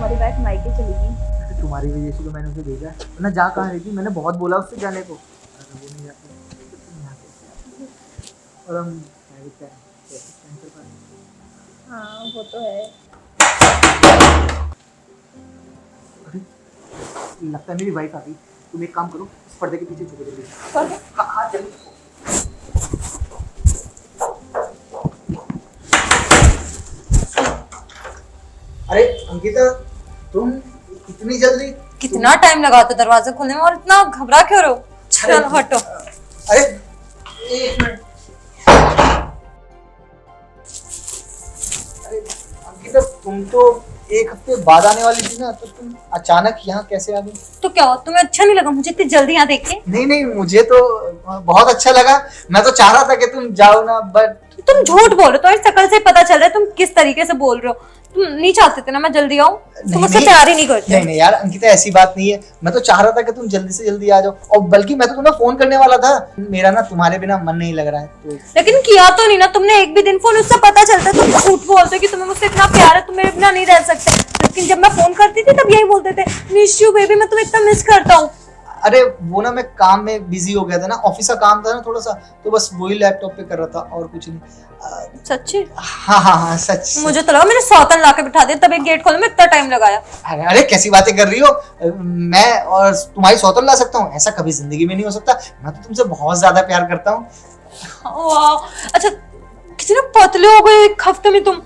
तुम्हारी वाइफ मायके चली गई। तुम्हारी वजह से तो मैंने उसे भेजा, वरना जा कहाँ रही थी? मैंने बहुत बोला उससे जाने को, वो नहीं जाती तो तुम यहाँ कैसे आती? और हम कैंसिल कर। हाँ वो तो है। अरे लगता है मेरी वाइफ आ गई। तुम एक काम करो, इस पर्दे के पीछे छुपो जल्दी। पर्दे? हाँ जल्दी छुपो। अरे अंकिता, तुम इतनी जल्दी? कितना टाइम लगा था दरवाजा खोलने में और इतना घबरा क्यों रहे हो? चलो हटो। अरे एक मिनट। अरे अंकिता, तुम तो एक हफ्ते बाद आने वाली थी ना, तो तुम अचानक यहाँ कैसे आ गई? तो क्या हुआ, तुम्हें अच्छा नहीं लगा मुझे इतनी जल्दी यहाँ देख के? नहीं नहीं, मुझे तो बहुत अच्छा लगा। मैं तो चाह रहा था कि तुम जाओ ना, बट तुम झूठ बोल रहे हो, तुम्हारी शक्ल से ही पता चल रहा है तुम किस तरीके से बोल रहे हो। तुम नहीं चाहते थे ना मैं जल्दी आऊं? तुम मुझसे प्यार ही नहीं करते। नहीं नहीं यार अंकिता, ऐसी बात नहीं है। मैं तो चाह रहा था कि तुम जल्दी से जल्दी आ जाओ, और बल्कि मैं तो तुम्हें फोन करने वाला था। मेरा ना तुम्हारे बिना मन नहीं लग रहा है तो। लेकिन किया तो नहीं ना तुमने एक भी दिन फोन, उससे पता चलता है तुम झूठ बोलते हो कि तुम्हें मुझसे इतना प्यार है, तुम मेरे बिना नहीं रह सकते। लेकिन जब मैं फोन करती थी तब यही बोलते थे, मिस यू बेबी, मैं तुम्हें इतना मिस करता हूँ। अरे वो ना मैं काम में बिजी हो गया था ना, ऑफिस का काम था ना थोड़ा सा, तो बस वही लैपटॉप पे कर रहा था और कुछ नहीं। सच्ची? हाँ हाँ हाँ सच। मुझे तो लगा मैंने सौतन लाके बिठा दिया, तब एक गेट खोलने में इतना टाइम लगाया। अरे अरे कैसी बातें कर रही हो? मैं और तुम्हारी सौतन ला सकता हूँ? ऐसा कभी जिंदगी में नहीं हो सकता। मैं तो तुमसे बहुत ज्यादा प्यार करता हूँ। वाह, अच्छा कितने पतले हो गए एक हफ्ते में तुम।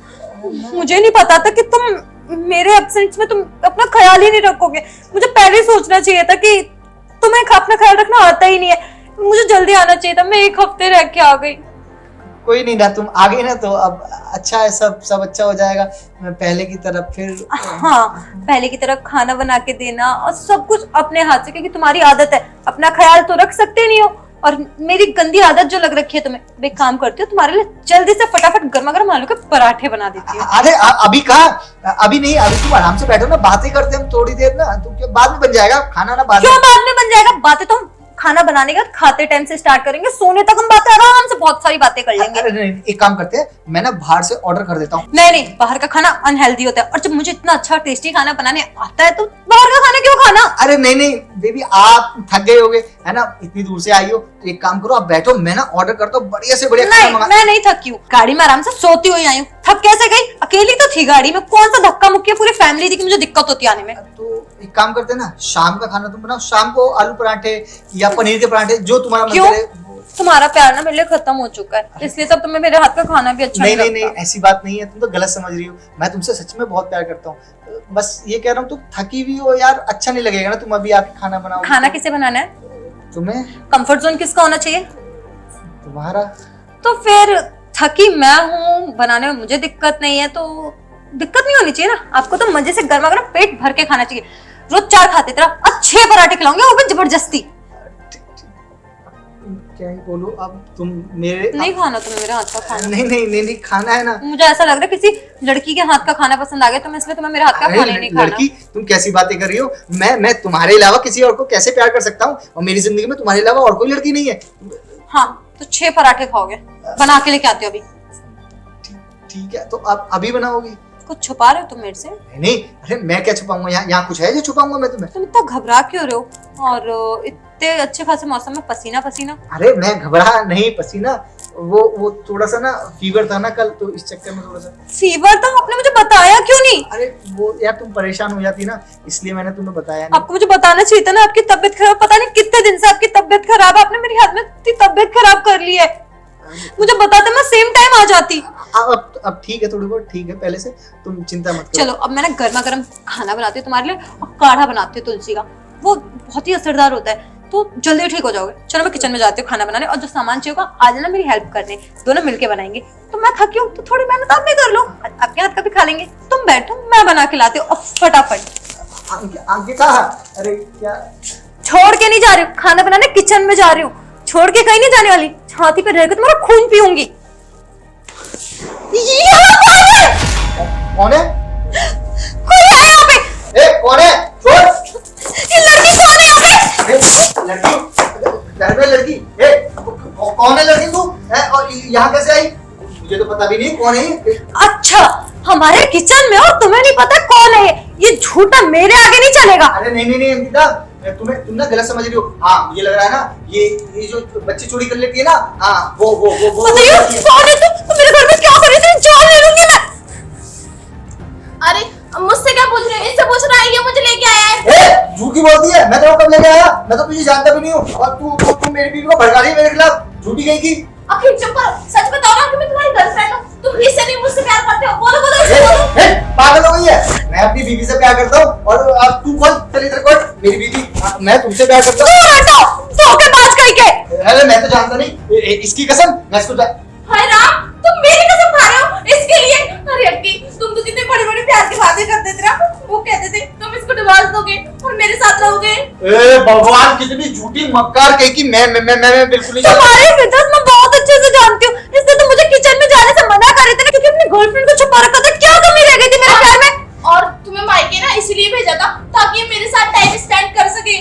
मुझे नहीं पता था कि तुम मेरे एब्सेंस में तुम अपना ख्याल ही नहीं रखोगे। मुझे पहले ही सोचना चाहिए था कि तुम्हें अपना ख्याल रखना आता ही नहीं है। मुझे जल्दी आना चाहिए था, मैं एक हफ्ते रह के आ गई। कोई नहीं ना, तुम आ गई ना तो अब अच्छा है, सब अच्छा हो जाएगा। मैं पहले की तरफ फिर। हाँ, पहले की तरह खाना बना के देना और सब कुछ अपने हाथ से, क्योंकि तुम्हारी आदत है, अपना ख्याल तो रख सकते नहीं हो। और मेरी गंदी आदत जो लग रखी है तुम्हें, मैं एक काम करती हूँ तुम्हारे लिए जल्दी से फटाफट गर्मा गर्म आलू के पराठे बना देती हूँ। अरे अभी कहाँ? अभी नहीं, अभी तुम आराम से बैठो ना, बातें करते हम थोड़ी देर ना, तो क्या बाद में बन जाएगा खाना ना? बाद क्यों बाद में बन जाएगा? बातें तो हम खाना बनाने का खाते टाइम से स्टार्ट करेंगे, सोने तक हम बातें आराम से बहुत सारी बातें कर लेंगे। अरे नहीं, एक काम करते हैं, मैं ना बाहर से ऑर्डर कर देता हूँ। नहीं, बाहर का खाना अनहेल्दी होता है, और जब मुझे इतना अच्छा टेस्टी खाना बनाने आता है तो बाहर का खाना क्यों खाना? अरे नहीं बेबी, आप थक गए होगे है ना, इतनी दूर से आई हो, तो एक काम करो, आप बैठो, मैं ना ऑर्डर करता हूँ बढ़िया से बढ़िया खाना मंगा। मैं नहीं थकी हूँ, गाड़ी में आराम से सोती हुई आई हूँ। थक कैसे गई? अकेली तो थी गाड़ी में, कौन सा धक्का मुक्की, पूरी फैमिली थी कि मुझे दिक्कत होती आने में। तो एक काम करते हैं ना, शाम का खाना तुम बनाओ, शाम को आलू पराठे या पनीर के पराठे, जो तुम्हारा मन करे। तुम्हारा प्यार ना मेरे लिए खत्म हो चुका है, इसलिए तब तुम्हें मेरे हाथ का खाना भी अच्छा नहीं, ऐसी बात नहीं है, तुम तो गलत समझ रही हो। मैं तुमसे सच में बहुत प्यार करता हूँ, बस ये कह रहा हूँ, तुम थकी हुई हो यार, अच्छा नहीं लगेगा ना तुम अभी आके खाना बनाओ। खाना किसे बनाना है? तुम्हें। कंफर्ट जोन किसका होना चाहिए? तुम्हारा। तो फिर थकी मैं हूँ, बनाने में मुझे दिक्कत नहीं है, तो दिक्कत नहीं होनी चाहिए ना। आपको तो मजे से गर्मा गर्म पेट भर के खाना चाहिए। रोज 4 खाते तेरा अच्छे पराठे खिलाऊंगे, वो भी जबरदस्ती। क्या ही बोलूं अब, तुम मेरे नहीं खाना तुम्हें मेरे हाथ का खाना। नहीं खाना है ना। मुझे ऐसा लग रहा है किसी लड़की के हाथ का खाना पसंद आ गया, तो इसलिए तुम्हें मेरे हाथ का खाना ही नहीं खाना। लड़की, तुम कैसी बातें कर रही हो? मैं तुम्हारे अलावा किसी और को कैसे प्यार कर सकता हूँ? और मेरी जिंदगी में तुम्हारे अलावा और कोई लड़की नहीं है। हाँ तो 6 पराठे खाओगे, बना के लेके आती हो अभी। ठीक है, तो आप अभी बनाओगी? कुछ छुपा रहे हो तुम मेरे से? नहीं, अरे मैं क्या छुपाऊंगा? यहाँ कुछ है जो छुपाऊंगा मैं तुम्हें? तुम इतना घबरा क्यों रहे हो? और इतने अच्छे खासे मौसम में पसीना पसीना। अरे मैं घबरा नहीं, पसीना वो थोड़ा सा ना फीवर था ना कल, तो इस चक्कर में थोड़ा सा। फीवर था? आपने मुझे बताया क्यों नहीं? अरे वो यार तुम परेशान हो जाती ना, इसलिए मैंने तुम्हें बताया नहीं। आपको मुझे बताना चाहिए था ना, आपकी तबीयत खराब, पता नहीं कितने दिन से आपकी तबीयत खराब है, आपने मेरी हाथ में इतनी तबीयत खराब कर ली है। मुझे बताते मैं सेम टाइम आ जाती। अब ठीक है, थोड़ी बहुत ठीक है पहले से, तुम चिंता मत करो। चलो अब मैं ना गर्मा गर्म खाना बनाती हूँ तुम्हारे लिए, और काढ़ा बनाती हूँ तुलसी का, वो बहुत ही असरदार होता है, तो जल्दी ठीक हो जाओगे। चलो मैं किचन में जाती हूँ खाना बनाने, और जो सामान चाहिए होगा आ जाना मेरी हेल्प करने, दोनों मिलके बनाएंगे। तो मैं थकी हूँ तो थोड़ी मेहनत आप भी कर लो, आपके हाथ का भी खा लेंगे। तुम बैठो, मैं बना के लाती हूँ, और फटाफट। अंकिता, अरे क्या? छोड़ के नहीं जा रही हूँ खाना बनाने, किचन में जा रही हूँ, छोड़ के कहीं नहीं जाने वाली। छाती पे रहकर तुम्हारा खून पीऊंगी। कौन है? कोई है यहाँ पे? कौन है? छोड़। ये लड़की कौन है यहाँ पे? लड़की? घर में लड़की? कौन है लड़की तू? और यहाँ कैसे आई? मुझे तो पता भी नहीं कौन है ये। अच्छा, हमारे किचन में और तुम्हें नहीं पता कौन है? ये झूठा मेरे आगे नहीं चलेगा। अरे नहीं नहीं नहीं अंकिता, तुम ना गलत समझ रही हो। हाँ मुझे लग रहा है ना ये जो बच्ची चोरी कर लेती है ना, हाँ वो बताइए कौन है तुम मेरे घर में क्या कर रही थी? जान ले लूंगी मैं। अरे मुझसे क्या पूछ रहे हो? इनसे पूछ रहा है, ये मुझे लेके आया है। झूठ की बोलती है, मैं तो कब लेके आया? मैं तो तुझे जानता भी नहीं हूँ, और तू मेरी बीवी को भड़का रही है मेरे खिलाफ, झूठी गई की। आखिर चुप करो, सच बताओ ना कि मैं तुम्हारी गर्लफ्रेंड हूँ। तुम इससे नहीं मुझसे प्यार करते हो? बोलो बोलो, इससे बोलो। पागल हो गई है? मैं अपनी बीवी से प्यार करता हूँ, और अब तू कौन? चल इधर कोई, मेरी बीवी, मैं तुमसे प्यार करता हूँ। तू हटो, धोखेबाज कहीं के। अरे मैं तो जानता नहीं, इसकी कसम, मैं इसको हाय राम, तुम मेरी कसम खा रहे हो इसके लिए? अरे अक्की, तुम तो कितने बड़े बड़े प्यार की बातें करते थे ना। वो कहते थे तुम इसको डिवोर्स दोगे और मेरे साथ रहोगे। ए भगवान, कितनी झूठी मक्कार कही कि मैं बिल्कुल नहीं। तुम्हारी फितरत मैं बहुत अच्छे से जानती हूँ, इसलिए तुम मुझे किचन में जाने से मना कर रहे थे ना, क्योंकि अपनी गर्लफ्रेंड को छुपा रखा था। क्या कमी रह गई थी मेरे प्यार में? और तुम्हें मायके ना इसलिए भेजा था ताकि ये मेरे साथ टाइम स्पेंड कर सके।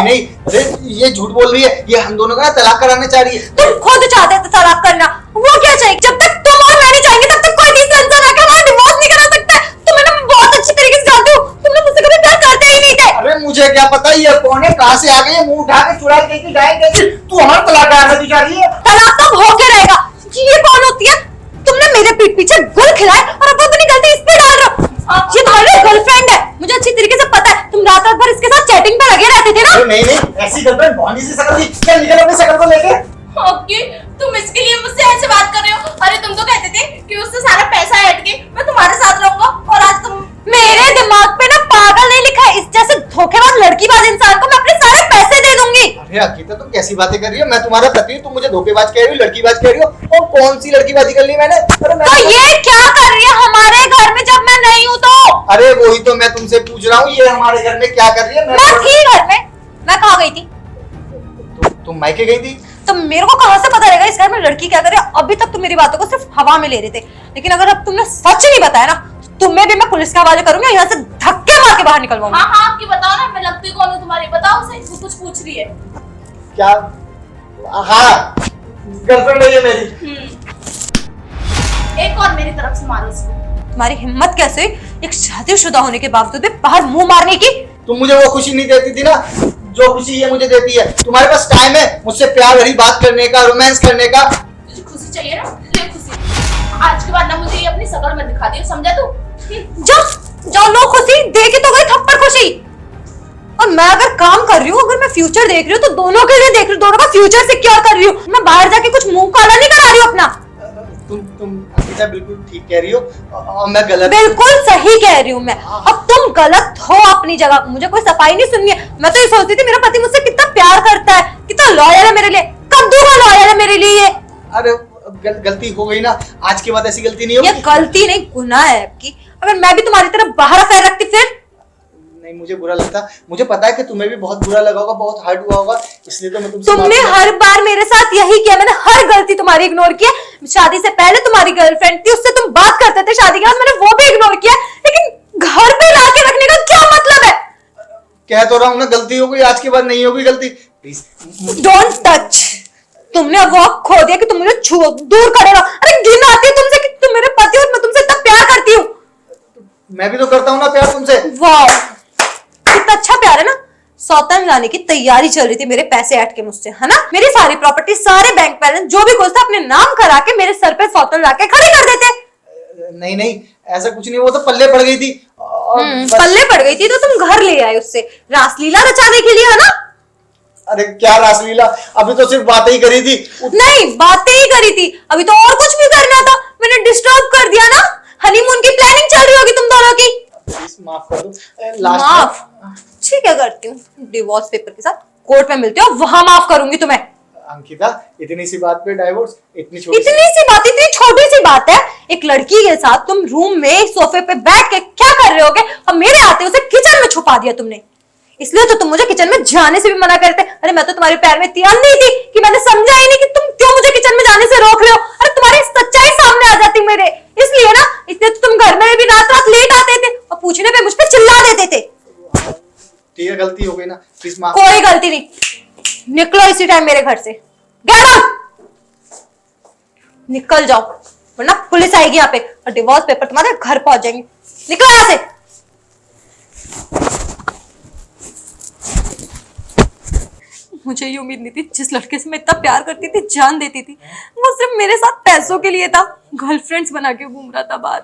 नहीं, अरे ये झूठ बोल रही है, ये हम दोनों का तलाक कराने चाह रही है। तुम खुद चाहते थे तलाक करना, वो क्या चाहिए? जब तक तुम और मैं नहीं चाहेंगे तब तक कोई तीसरा इंसान आके हमारा डिवोर्स नहीं करा सकता। तुम्हें ना मैं बहुत अच्छी तरीके से जानती हूँ, तुम लोग मुझसे कभी प्यार करते ही नहीं थे। अरे मुझे क्या पता ये कौन है, कहाँ से आ गई, मुंह उठा के चुरा के जाए कैसे? तू हमारा तलाक कराने चाह रही है? तलाक तब होके रहेगा। ये कौन होती है? तुमने मेरे पीठ पीछे गुल खिलाए और अब अपनी गलती इस पे डाल रहे हो। ये तुम्हारी गर्लफ्रेंड है, मुझे अच्छी तरीके से पता है। तुम रात भर इसके साथ चैटिंग पे लगे रहते थे ना। नहीं, ऐसी गर्लफ्रेंड भौंडी सी शकल थी, क्या निकल अपनी शकल को लेके। ओके, तुम इसके लिए मुझसे ऐसे बात कर रहे हो? अरे तुम तो कहते थे कि उससे सारा पैसा हट के मैं तुम्हारे साथ रहूंगा, और आज तुम। मेरे दिमाग पे ना पागल नहीं लिखा है, इस जैसे धोखेबाज लड़कीबाज इंसान को मैं अपने सारे पैसे दे दूंगी। अरे अंकिता, तुम कैसी बातें कर रही हो? मैं तुम्हारा पति हूँ, तुम मुझे धोखेबाज कह रही हो, लड़कीबाज कह रही हो, और कौन सी लड़कीबाजी कर ली मैंने? तो ये क्या कर रही है हमारे घर में जब मैं नहीं हूँ तो? अरे वही तो मैं तुमसे पूछ रहा हूँ, ये हमारे घर में क्या कर रही है? मैं थी घर में। मैं कहाँ गई थी? तुम मायके गई थी? तो मेरे को कहाँ से पता रहेगा इस घर में लड़की क्या कर रही है? अभी तक तुम मेरी बातों को सिर्फ हवा में ले रहे थे, लेकिन अगर अब तुमने सच नहीं बताया ना, तुम्हें भी मैं पुलिस के हवाले करूंगी, यहाँ से धक्के मार के बाहर निकलवाऊंगी। हाँ आपकी बताओ ना, मैं लगती कौन हूँ तुम्हारी? बताओ सही, वो कुछ पूछ रही है। क्या? हाँ, गर्लफ्रेंड है ये मेरी। एक और मेरी तरफ से मारो इसको। तुम्हारी हिम्मत कैसे हुई एक शादीशुदा होने के बावजूद भी बाहर मुंह मारने की? तुम मुझे वो खुशी नहीं देती थी ना जो खुशी ये मुझे देती है। तुम्हारे पास टाइम है मुझसे प्यार भरी बात करने का, रोमांस करने का। तुझे खुशी चाहिए ना, ले खुशी। आज के बाद ना मुझे ये अपनी शकल में दिखा दियो, समझा तू? जो लो खुशी देखे तो गई थप्पड़ खुशी। और मैं अगर काम कर रही हूँ, अगर मैं फ्यूचर देख रही हूँ, तो दोनों के लिए देख रही हूँ, दोनों का फ्यूचर सिक्योर कर रही हूँ। मैं बाहर जाके कुछ मुंह काला नहीं करा रही हूँ अपना। तुम अंकिता बिल्कुल ठीक कह रही हो, और मैं गलत? बिल्कुल सही कह रही हूँ मैं। अब तुम गलत हो अपनी जगह, मुझे कोई सफाई नहीं सुननी है। मैं तो ये सोचती थी मेरा पति मुझसे कितना प्यार करता है, कितना लॉयल है मेरे लिए, कद्दू का लॉयल है मेरे लिए। अरे गलती हो गई ना, आज के बाद ऐसी गलती नहीं होगी। ये गलती नहीं, गुनाह है आपकी। अगर मैं भी तुम्हारी तरफ बाहर अफेयर रखती फिर? नहीं, मुझे बुरा लगता, मुझे पता है कि तुम्हें भी बहुत बुरा लगा होगा, बहुत हर्ट हुआ होगा, इसलिए तो मैं तुमने हर बार मेरे साथ यही किया, मैंने हर गलती तुम्हारी इग्नोर किया। शादी से पहले तुम्हारी गर्लफ्रेंड थी, उससे तुम बात करते थे, शादी के बाद मैंने वो भी इग्नोर किया, लेकिन घर पे लाके रखने का क्या मतलब है? कह तो रहा हूँ ना, गलती हो गई, आज के बाद नहीं होगी गलती। Please don't touch. तुमने अब वो खो दिया कि तुम मुझे छुओ, दूर खड़े रहो। अरे घिन आती है तुमसे कि तुम मेरे पति हो और मैं तुमसे इतना प्यार करती हूँ। मैं भी तो करता हूँ ना प्यार तुमसे। वाह, कितना अच्छा प्यार है ना। सौतन लाने की तैयारी चल रही थी, मेरे पैसे ऐड के मुझसे, है ना? मेरी सारी प्रॉपर्टी, सारे बैंक बैलेंस, जो भी कुछ था अपने नाम करा के मेरे सर पे सौतन लाके खड़े कर देते। नहीं, ऐसा कुछ नहीं, वो तो पल्ले पड़ गई थी। पल्ले पड़ गई थी तो तुम घर ले आए उससे, रासलीला रचाने के लिए, है ना? अरे क्या रासलीला, अभी तो सिर्फ बातें ही करी थी। नहीं, बातें ही करी थी, अभी तो और कुछ भी करना था। मैंने डिस्टर्ब कर दिया ना। हनीमून की प्लानिंग चल रही होगी तुम दोनों की। प्लीज माफ कर दो। माफ? ठीक है, करती हूँ। डिवोर्स पेपर के साथ कोर्ट में मिलते हो, वहां माफ करूंगी तुम्हें। अंकिता, इतनी सी बात पे डाइवोर्स? इतनी छोटी सी बात है। एक लड़की के साथ तुम रूम में सोफे पे बैठ के क्या कर रहे होगे, और मेरे आते उसे किचन में छुपा दिया तुमने। इसलिए तो तुम मुझे किचन में जाने से भी मना करते। अरे मैं तो तुम्हारे प्यार में इतनी अंधी थी कि मैंने समझा ही नहीं कि तुम क्यों मुझे किचन में जाने से रोक रहे हो। अरे तुम्हारी सच्चाई सामने आ जाती मेरे, इसलिए ना, इसलिए तो तुम घर में भी रात रात लेट आते थे और पूछने पे मुझ पे चिल्ला देते थे। ठीक है, गलती हो गई ना, प्लीज माफ। कोई गलती नहीं, निकलो इसी टाइम मेरे घर से। गेट आउट, निकल जाओ, वरना पुलिस आएगी यहाँ पे और डिवोर्स पेपर तुम्हारे घर पहुंच जाएंगे। निकलो यहाँ से। मुझे ये उम्मीद नहीं थी, जिस लड़के से मैं इतना प्यार करती थी, जान देती थी, वो सिर्फ मेरे साथ पैसों के लिए था, गर्लफ्रेंड्स बना के घूम रहा था बाहर।